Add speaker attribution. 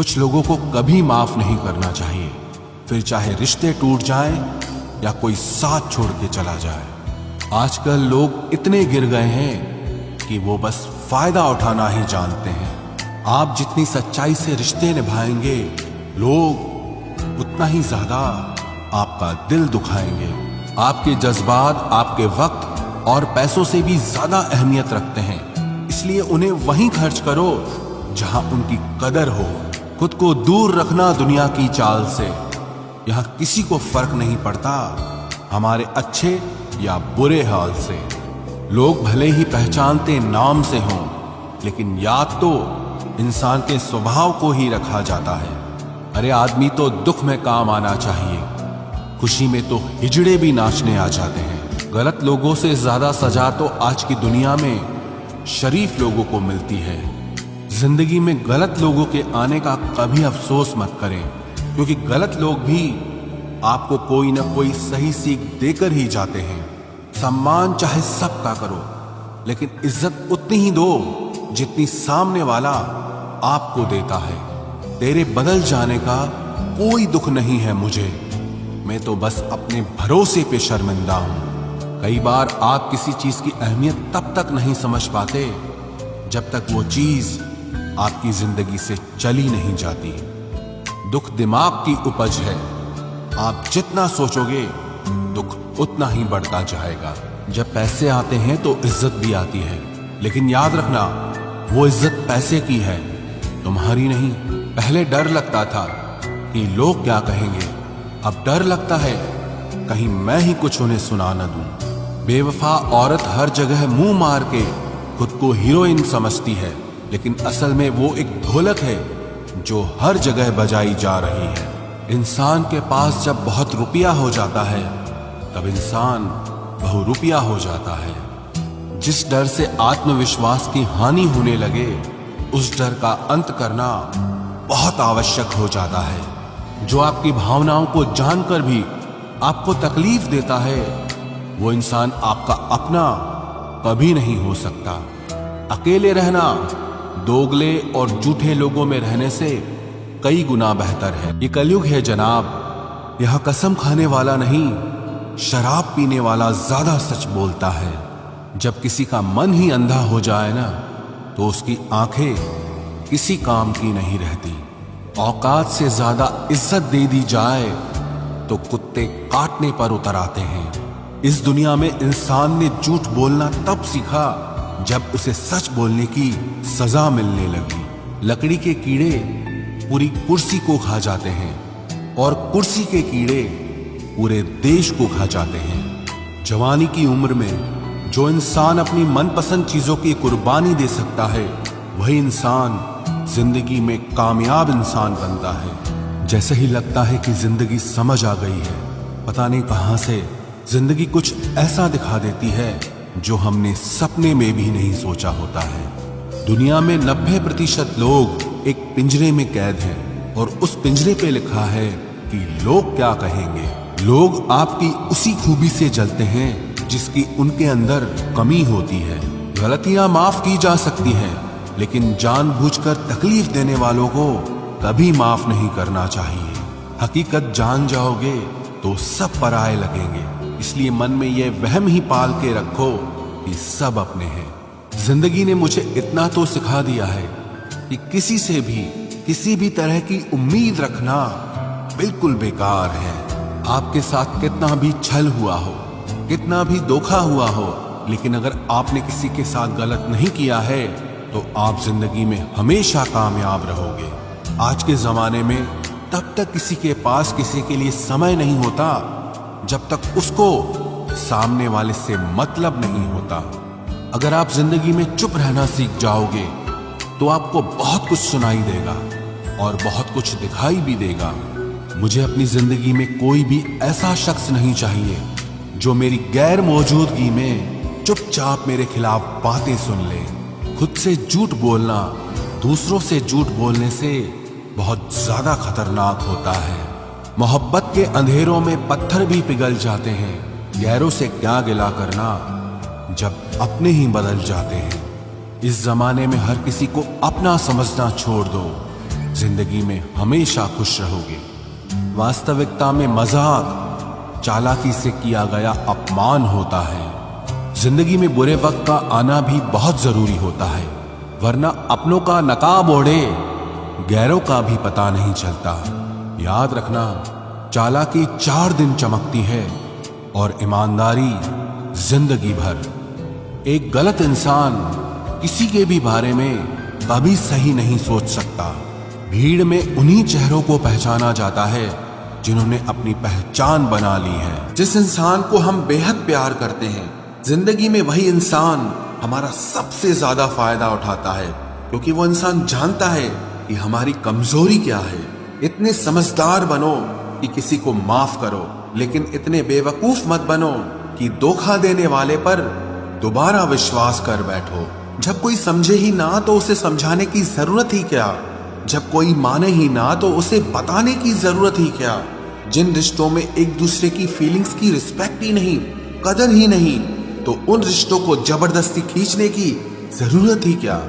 Speaker 1: कुछ लोगों को कभी माफ नहीं करना चाहिए, फिर चाहे रिश्ते टूट जाएं या कोई साथ छोड़ के चला जाए। आजकल लोग इतने गिर गए हैं कि वो बस फायदा उठाना ही जानते हैं। आप जितनी सच्चाई से रिश्ते निभाएंगे, लोग उतना ही ज्यादा आपका दिल दुखाएंगे। आपके जज्बात आपके वक्त और पैसों से भी ज्यादा अहमियत रखते हैं, इसलिए उन्हें वहीं खर्च करो जहां उनकी कदर हो। खुद को दूर रखना दुनिया की चाल से। यहां किसी को फर्क नहीं पड़ता हमारे अच्छे या बुरे हाल से। लोग भले ही पहचानते नाम से हों, लेकिन याद तो इंसान के स्वभाव को ही रखा जाता है। अरे आदमी तो दुख में काम आना चाहिए, खुशी में तो हिजड़े भी नाचने आ जाते हैं। गलत लोगों से ज्यादा सजा तो आज की दुनिया में शरीफ लोगों को मिलती है। जिंदगी में गलत लोगों के आने का कभी अफसोस मत करें, क्योंकि गलत लोग भी आपको कोई ना कोई सही सीख देकर ही जाते हैं। सम्मान चाहे सबका करो, लेकिन इज्जत उतनी ही दो जितनी सामने वाला आपको देता है। तेरे बदल जाने का कोई दुख नहीं है मुझे, मैं तो बस अपने भरोसे पे शर्मिंदा हूं। कई बार आप किसी चीज की अहमियत तब तक नहीं समझ पाते जब तक वो चीज आपकी जिंदगी से चली नहीं जाती। दुख दिमाग की उपज है, आप जितना सोचोगे दुख उतना ही बढ़ता जाएगा। जब पैसे आते हैं तो इज्जत भी आती है, लेकिन याद रखना वो इज्जत पैसे की है, तुम्हारी नहीं। पहले डर लगता था कि लोग क्या कहेंगे, अब डर लगता है कहीं मैं ही कुछ उन्हें सुना न दूं। बेवफा औरत हर जगह मुंह मार के खुद को हीरोइन समझती है, लेकिन असल में वो एक ढोलक है जो हर जगह बजाई जा रही है। इंसान के पास जब बहुत रुपया हो जाता है, तब इंसान बहुरुपया हो जाता है। जिस डर से आत्मविश्वास की हानि होने लगे, उस डर का अंत करना बहुत आवश्यक हो जाता है। जो आपकी भावनाओं को जानकर भी आपको तकलीफ देता है, वो इंसान आपका अपना कभी नहीं हो सकता। अकेले रहना दोगले और झूठे लोगों में रहने से कई गुना बेहतर है। ये कलयुग है जनाब, यह कसम खाने वाला नहीं, शराब पीने वाला ज्यादा सच बोलता है। जब किसी का मन ही अंधा हो जाए ना, तो उसकी आंखें किसी काम की नहीं रहती। औकात से ज्यादा इज्जत दे दी जाए तो कुत्ते काटने पर उतर आते हैं। इस दुनिया में इंसान ने झूठ बोलना तब सीखा जब उसे सच बोलने की सजा मिलने लगी। लकड़ी के कीड़े पूरी कुर्सी को खा जाते हैं और कुर्सी के कीड़े पूरे देश को खा जाते हैं। जवानी की उम्र में जो इंसान अपनी मनपसंद चीजों की कुर्बानी दे सकता है, वही इंसान जिंदगी में कामयाब इंसान बनता है। जैसे ही लगता है कि जिंदगी समझ आ गई है, पता नहीं कहां से जिंदगी कुछ ऐसा दिखा देती है जो हमने सपने में भी नहीं सोचा होता है। दुनिया में 90% लोग एक पिंजरे में कैद हैं, और उस पिंजरे पे लिखा है कि लोग क्या कहेंगे। लोग आपकी उसी खूबी से जलते हैं जिसकी उनके अंदर कमी होती है। गलतियां माफ की जा सकती हैं, लेकिन जानबूझकर तकलीफ देने वालों को कभी माफ नहीं करना चाहिए। हकीकत जान जाओगे तो सब पराये लगेंगे, इसलिए मन में यह वहम ही पाल के रखो कि सब अपने हैं। जिंदगी ने मुझे इतना तो सिखा दिया है कि किसी से भी किसी भी तरह की उम्मीद रखना बिल्कुल बेकार है। आपके साथ कितना भी छल हुआ हो, कितना भी धोखा हुआ हो, लेकिन अगर आपने किसी के साथ गलत नहीं किया है तो आप जिंदगी में हमेशा कामयाब रहोगे। आज के जमाने में तब तक किसी के पास किसी के लिए समय नहीं होता जब तक उसको सामने वाले से मतलब नहीं होता। अगर आप जिंदगी में चुप रहना सीख जाओगे तो आपको बहुत कुछ सुनाई देगा और बहुत कुछ दिखाई भी देगा। मुझे अपनी जिंदगी में कोई भी ऐसा शख्स नहीं चाहिए जो मेरी गैर मौजूदगी में चुपचाप मेरे खिलाफ बातें सुन ले। खुद से झूठ बोलना दूसरों से झूठ बोलने से बहुत ज्यादा खतरनाक होता है। मोहब्बत के अंधेरों में पत्थर भी पिघल जाते हैं, गैरों से क्या गिला करना जब अपने ही बदल जाते हैं। इस जमाने में हर किसी को अपना समझना छोड़ दो, जिंदगी में हमेशा खुश रहोगे। वास्तविकता में मजाक चालाकी से किया गया अपमान होता है। जिंदगी में बुरे वक्त का आना भी बहुत जरूरी होता है, वरना अपनों का नकाब ओढ़े गैरों का भी पता नहीं चलता। याद रखना, चालाकी 4 दिन चमकती है और ईमानदारी जिंदगी भर। एक गलत इंसान किसी के भी बारे में कभी सही नहीं सोच सकता। भीड़ में उन्हीं चेहरों को पहचाना जाता है जिन्होंने अपनी पहचान बना ली है। जिस इंसान को हम बेहद प्यार करते हैं, जिंदगी में वही इंसान हमारा सबसे ज्यादा फायदा उठाता है, क्योंकि वो इंसान जानता है कि हमारी कमजोरी क्या है। इतने समझदार बनो कि किसी को माफ करो, लेकिन इतने बेवकूफ मत बनो कि धोखा देने वाले पर दोबारा विश्वास कर बैठो। जब कोई समझे ही ना तो उसे समझाने की जरूरत ही क्या। जब कोई माने ही ना तो उसे बताने की जरूरत ही क्या। जिन रिश्तों में एक दूसरे की फीलिंग्स की रिस्पेक्ट ही नहीं, कदर ही नहीं, तो उन रिश्तों को जबरदस्ती खींचने की जरूरत ही क्या।